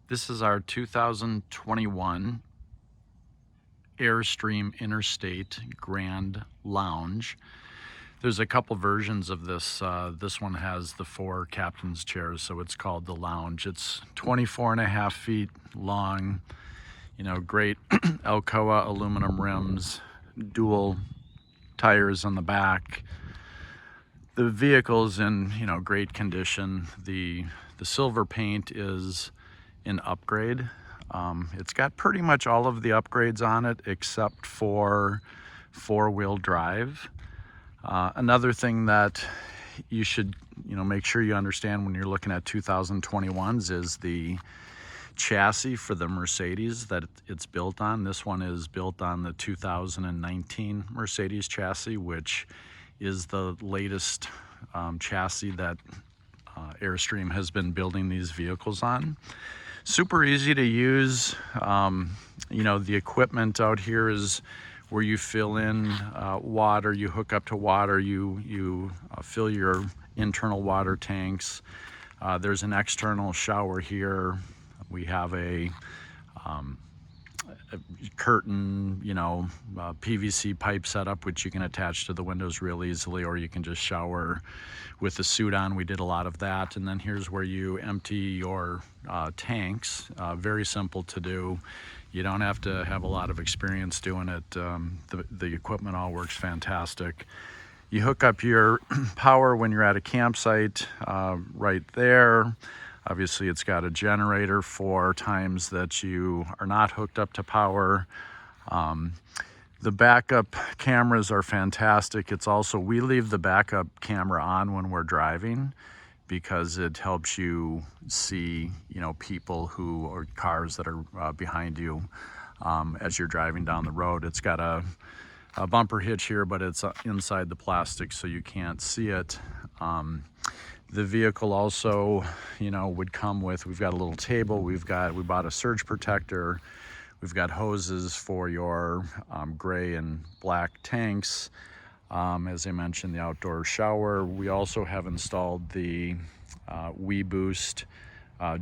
This is our 2021 Airstream Interstate Grand Lounge. There's a couple versions of this. This one has the 4 captain's chairs, so it's called the Lounge. It's 24.5 feet long, great Alcoa aluminum rims, dual tires on the back. The vehicle's in, great condition. The silver paint is an upgrade. It's got pretty much all of the upgrades on it except for 4-wheel drive. Another thing that you should make sure you understand when you're looking at 2021s is the chassis for the Mercedes that it's built on. This one is built on the 2019 Mercedes chassis, which is the latest chassis that Airstream has been building these vehicles on. Super easy to use. The equipment out here is where you fill in water, you hook up to water, you fill your internal water tanks. There's an external shower here. We have a curtain, PVC pipe setup, which you can attach to the windows real easily, or you can just shower with the suit on. We did a lot of that. And then here's where you empty your tanks. Very simple to do. You don't have to have a lot of experience doing it. The equipment all works fantastic. You hook up your power when you're at a campsite right there. Obviously, it's got a generator for times that you are not hooked up to power. The backup cameras are fantastic. It's also, we leave the backup camera on when we're driving because it helps you see, people or cars that are behind you as you're driving down the road. It's got a bumper hitch here, but it's inside the plastic, so you can't see it. The vehicle also, would come with, we've got a little table, we bought a surge protector, we've got hoses for your gray and black tanks. As I mentioned, the outdoor shower. We also have installed the WeBoost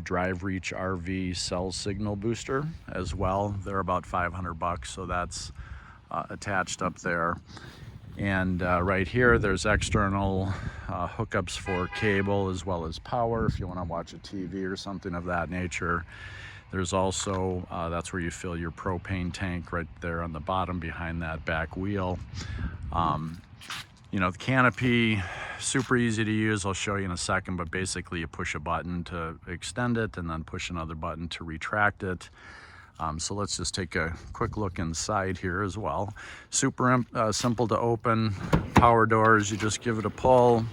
Drive Reach RV cell signal booster as well. They're about $500, so that's attached up there. And right here, there's external hookups for cable as well as power if you want to watch a TV or something of that nature. There's also, that's where you fill your propane tank right there on the bottom behind that back wheel. The canopy, super easy to use. I'll show you in a second, but basically you push a button to extend it and then push another button to retract it. So let's just take a quick look inside here as well. Super simple to open. Power doors, you just give it a pull.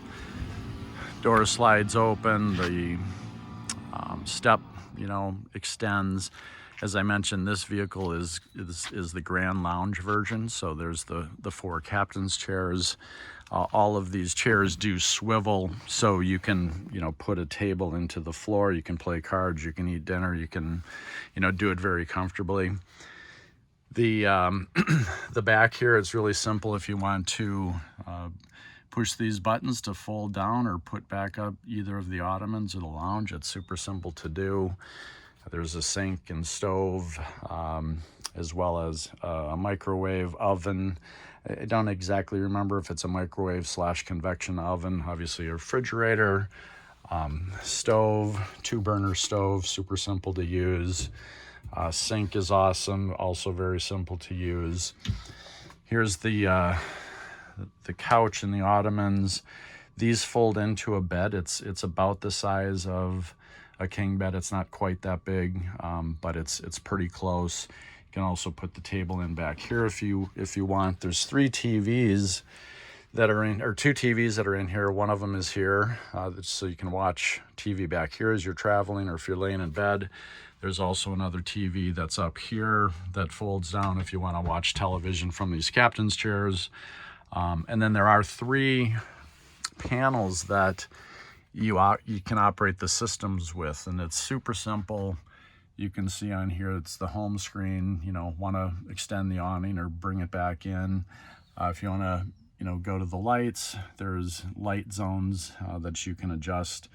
Door slides open. The step, extends. As I mentioned, this vehicle is the Grand Lounge version. So there's the 4 captain's chairs. All of these chairs do swivel, so you can, put a table into the floor. You can play cards. You can eat dinner. You can, do it very comfortably. The the back here, it's really simple. If you want to push these buttons to fold down or put back up either of the ottomans or the lounge, it's super simple to do. There's a sink and stove, as well as a microwave oven. I don't exactly remember if it's a microwave / convection oven. Obviously a refrigerator, stove, 2-burner stove, super simple to use. Sink is awesome, also very simple to use. Here's the couch and the ottomans. These fold into a bed. It's about the size of a king bed. It's not quite that big, but it's pretty close. You can also put the table in back here if you want. There's 3 TVs that are in, or 2 TVs that are in here. One of them is here, so you can watch TV back here as you're traveling or if you're laying in bed. There's also another TV that's up here that folds down if you want to watch television from these captain's chairs. And then there are 3 panels that you can operate the systems with, and it's super simple. You can see on here, it's the home screen. Want to extend the awning or bring it back in. If you want to, go to the lights, there's light zones that you can adjust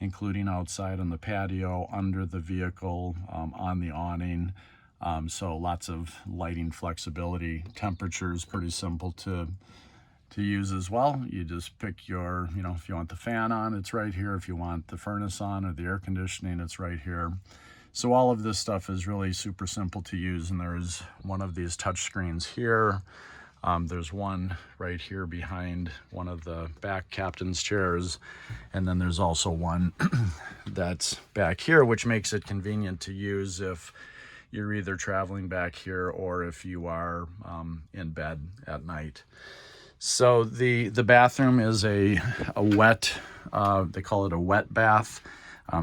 including outside on the patio, under the vehicle, on the awning. So lots of lighting flexibility. Temperature is pretty simple to use as well. You just pick your, if you want the fan on, it's right here. If you want the furnace on or the air conditioning, it's right here. So all of this stuff is really super simple to use, and there's one of these touch screens here. There's one right here behind one of the back captain's chairs, and then there's also one that's back here, which makes it convenient to use if you're either traveling back here or if you are in bed at night. So the bathroom is a wet, they call it a wet bath.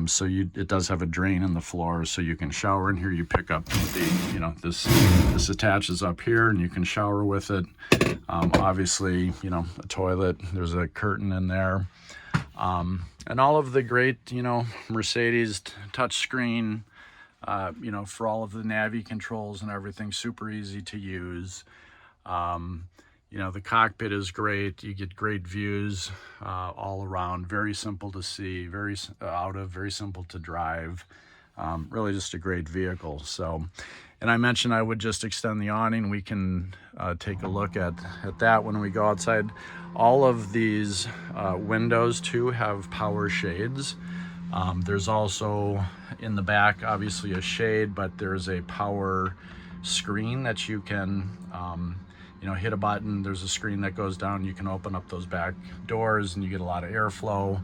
So it does have a drain in the floor, so you can shower in here. You pick up the, this attaches up here, and you can shower with it. Obviously, a toilet, there's a curtain in there. And all of the great, Mercedes touchscreen, for all of the Navi controls and everything, super easy to use. The cockpit is great. You get great views all around. Very simple to see, very simple to drive. Really just a great vehicle. So, and I mentioned I would just extend the awning. We can take a look at that when we go outside. All of these windows too have power shades. There's also in the back, obviously, a shade, but there's a power screen that you can hit a button. There's a screen that goes down. You can open up those back doors and you get a lot of airflow.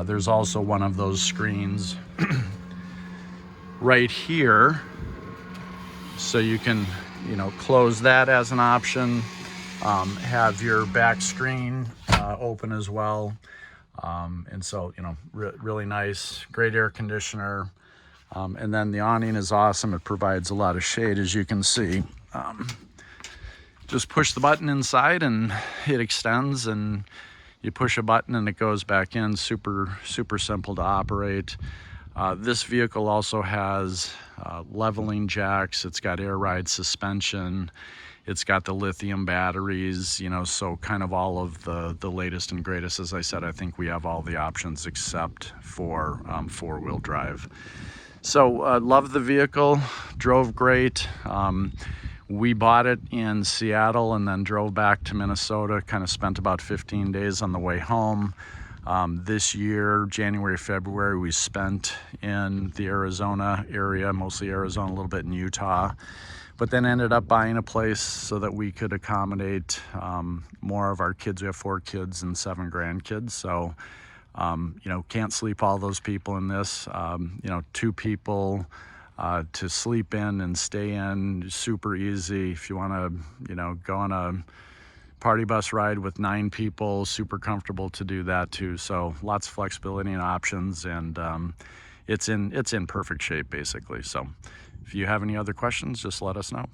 There's also one of those screens right here. So you can, close that as an option. Have your back screen open as well. And so, really nice, great air conditioner. And then the awning is awesome. It provides a lot of shade, as you can see. Just push the button inside and it extends, and you push a button and it goes back in. Super, super simple to operate. This vehicle also has leveling jacks. It's got air ride suspension. It's got the lithium batteries, so kind of all of the latest and greatest. As I said, I think we have all the options except for four-wheel drive. So love the vehicle, drove great. We bought it in Seattle and then drove back to Minnesota, kind of spent about 15 days on the way home. This year, January, February, we spent in the Arizona area, mostly Arizona, a little bit in Utah, but then ended up buying a place so that we could accommodate more of our kids. We have 4 kids and 7 grandkids. So, can't sleep all those people in this. 2 people to sleep in and stay in, super easy. If you want to, go on a party bus ride with 9 people, super comfortable to do that too. So lots of flexibility and options, and it's in perfect shape basically. So if you have any other questions, just let us know.